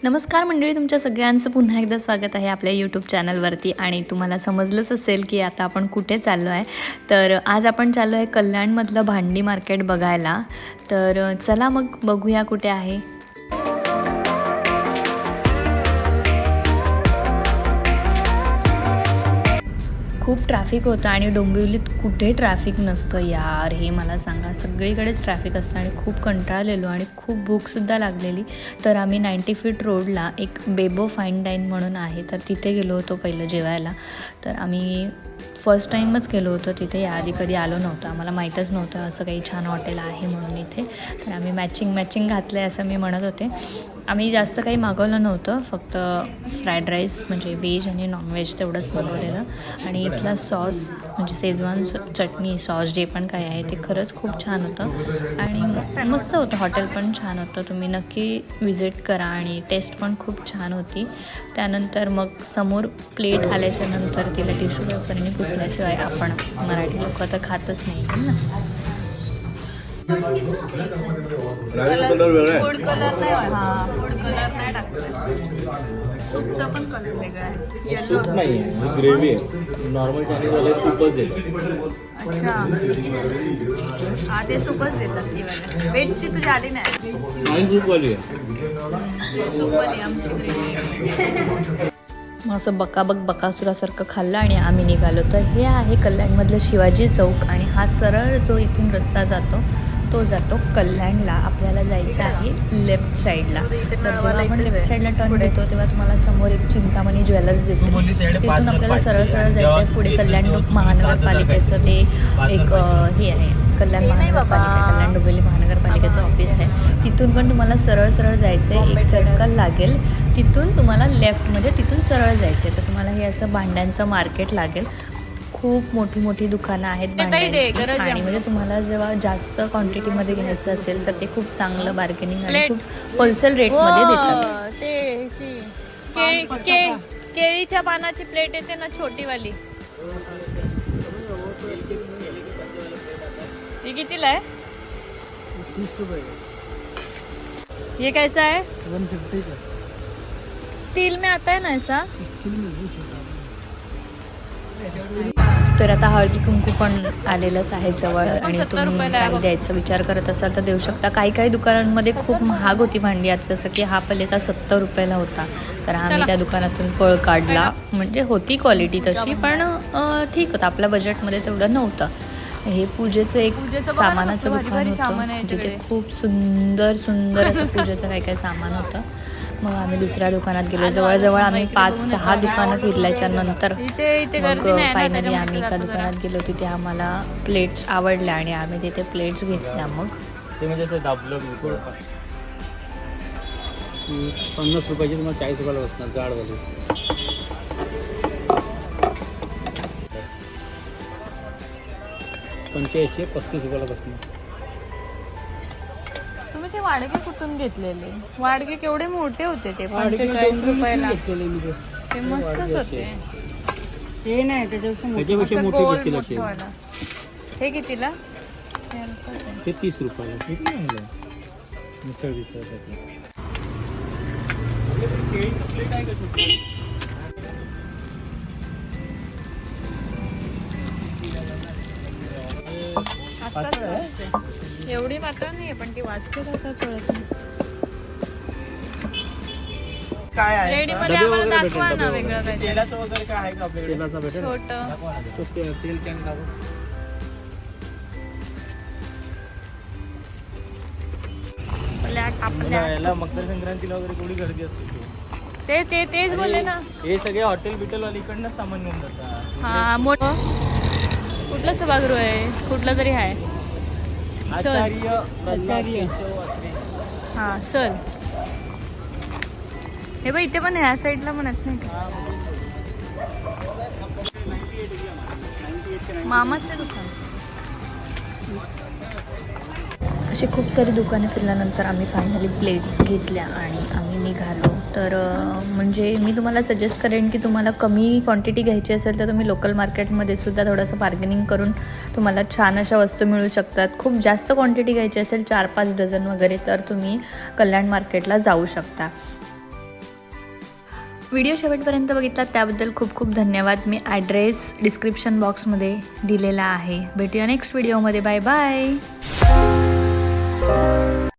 नमस्कार मंडळी, तुमच्या सगळ्यांचं पुन्हा एकदा स्वागत आहे आपल्या यूट्यूब चॅनलवरती. आणि तुम्हाला समजलंच असेल की आता आपण कुठे चाललो आहे. तर आज आपण चाललो आहे कल्याणमधलं भांडी मार्केट बघायला. तर चला मग बघूया कुठे आहे. खूप ट्रॅफिक होतं आणि डोंबिवलीत कुठे ट्रॅफिक नसतं यार, हे मला सांगा. सगळीकडेच ट्रॅफिक असतं आणि खूप कंटाळलेलो आणि खूप भूकसुद्धा लागलेली. तर आम्ही 90 फीट रोडला एक बेबो फाईन डाईन म्हणून आहे, तर तिथे गेलो होतो पहिलं जेवायला. तर आम्ही फर्स्ट टाईमच गेलो होतो तिथे, याआधी कधी आलो नव्हतं. आम्हाला माहीतच नव्हतं असं काही छान हॉटेल आहे म्हणून इथे. तर आम्ही मॅचिंग घातलं आहे असं मी म्हणत होते. आम्ही जास्त काही मागवलं नव्हतं, फक्त फ्राईड राईस म्हणजे व्हेज आणि नॉनव्हेज तेवढंच मागवलेलं. आणि इथला सॉस म्हणजे शेजवान चटणी सॉस जे पण काय आहे ते खरंच खूप छान होतं आणि मस्त होतं. हॉटेल पण छान होतं, तुम्ही नक्की विजिट करा. आणि टेस्ट पण खूप छान होती. त्यानंतर मग समोर प्लेट आल्याच्या नंतर तिला टिश्यू पेपरने पुसल्याशिवाय आपण मराठी लोक तर खातच नाही ना. फूड कलर नाही, हां फूड कलर नाही टाकलं. सूपचा पण कलर वेगळा आहे. सूप नाही आहे, ग्रेव्ही आहे. नॉर्मल चायनीजवाले सूपच देतात. अच्छा, हां ते सूपच देतात ती वाले. व्हेजची तुझी आली नाही. आणि सूपवाली आहे. सूपवाली आमची ग्रेव्ही. मग असं बकासुरासारखं खाल्लं आणि आम्ही निघालो. तर हे आहे कल्याणमधलं शिवाजी चौक आणि हा सरळ जो इथून रस्ता जातो तो जातो कल्याणला. आपल्याला जायचं आहे लेफ्ट साईडला. तर जेव्हा आपण लेफ्ट साईडला टर्न घेतो तेव्हा तुम्हाला समोर एक चिंतामणी ज्वेलर्स दिसेल. तिथून आपल्याला सरळ जायचं आहे पुढे. कल्याण महानगरपालिकेचं ते एक हे आहे, कल्याण महानगरपालिका, कल्याण डोंबिवली महानगरपालिकेचं ऑफिस आहे. तिथून पण तुम्हाला सरळ जायचं आहे. एक सर्कल लागेल, तिथून तुम्हाला लेफ्टमध्ये तिथून सरळ जायचं आहे. तर तुम्हाला हे असं भांड्यांचं मार्केट लागेल. खूप मोठी दुकानं आहेत भांड्यांची. आणि म्हणजे तुम्हाला जेव्हा जास्त क्वांटिटीमध्ये घ्यायचं असेल तर ते खूप चांगलं बार्गेनिंग आणि खूप होलसेल रेटमध्ये देतात. ते केळीच्या पानाची प्लेट येते ना छोटीवाली, ये कितीला आहे? 30 रुपये. ये कैसा है? 150 का. स्टील में आता है ना ऐसा? स्टील में भी छोटा. तर आता हळदी कुंकू पण आलेलंच आहे जवळ आणि तुम्ही काही द्यायचा विचार करत असाल तर देऊ शकता. काही दुकानांमध्ये खूप महाग होती भांडी, आता जसं की हा पलेटा 70 रुपयाला होता. तर आम्ही त्या दुकानातून पळ काढला. म्हणजे होती क्वालिटी तशी, पण ठीक होतं, आपल्या बजेटमध्ये तेवढं नव्हतं. हे पूजेचं एक सामानाचं दुकान होतं जिथे खूप सुंदर असं पूजेचं काय सामान होतं. मग आम्ही दुसऱ्या दुकानात गेलो. जवळ आम्ही 5-6 दुकानं फिरल्याच्या नंतर मग फायनली आम्ही एका दुकानात गेलो. तिथे आम्हाला प्लेट्स आवडल्या आणि आम्ही तिथे प्लेट्स घेतल्या. मग ते म्हणजे असं दाबलं 50 रुपयाची तुम्हाला 40 रुपयाला बसणार जाडवाली. 85-35 रुपयाला बसणार. तुम्ही ते वाडगे कुठून घेतलेले? वाडगे केवढे मोठे होते ते, 45 रुपयाला. ते मस्तच होते. ते नाही त्याच्यापेक्षा मोठी बसतील असे. हे कितीला? ते 30 रुपयाला. ठीक आहे मिसळ विसळसाठी. एवढी मात्र नाहीये, पण ती वाचते कसं कळत नाही. काय आहे? रेडी मध्ये आम्हाला दाखवा ना वेगळं काय. तेलाचं वगैरे काय आहे का आपल्याकडे? तेलाचा भेटेल छोट तेल कॅन दाखव. याला मकर संक्रांतीला वगैरे थोडी गर्दी असते. तेच बोलले ना. हे सगळे हॉटेल बिटेल इकडनं सामान घेऊन जातात. हा मोठं कुठलं सभागृह आहे? कुठलं तरी आहे. आचार्य. हा चल. हे बाई इथे पण ह्या साईडला म्हणत नाही का? मामाचे दुकान. अशी खूप सारी दुकाने फिरल्यानंतर आम्ही फायनली प्लेट्स घेतल्या आणि आम्ही निघालो. तर म्हणजे मी तुम्हाला सजेस्ट करेन की तुम्हाला कमी क्वांटिटी घ्यायची असेल तर तुम्ही लोकल मार्केटमध्ये सुद्धा थोडंसं बार्गेनिंग करून तुम्हाला छान अशा वस्तू मिळू शकतात. खूप जास्त क्वांटिटी घ्यायची असेल 4-5 डझन वगैरे तर तुम्ही कल्याण मार्केटला जाऊ शकता. व्हिडिओ शेवटपर्यंत बघितला त्याबद्दल खूप खूप धन्यवाद. मी ॲड्रेस डिस्क्रिप्शन बॉक्समध्ये दिलेला आहे. भेटूया नेक्स्ट व्हिडिओमध्ये. Bye bye.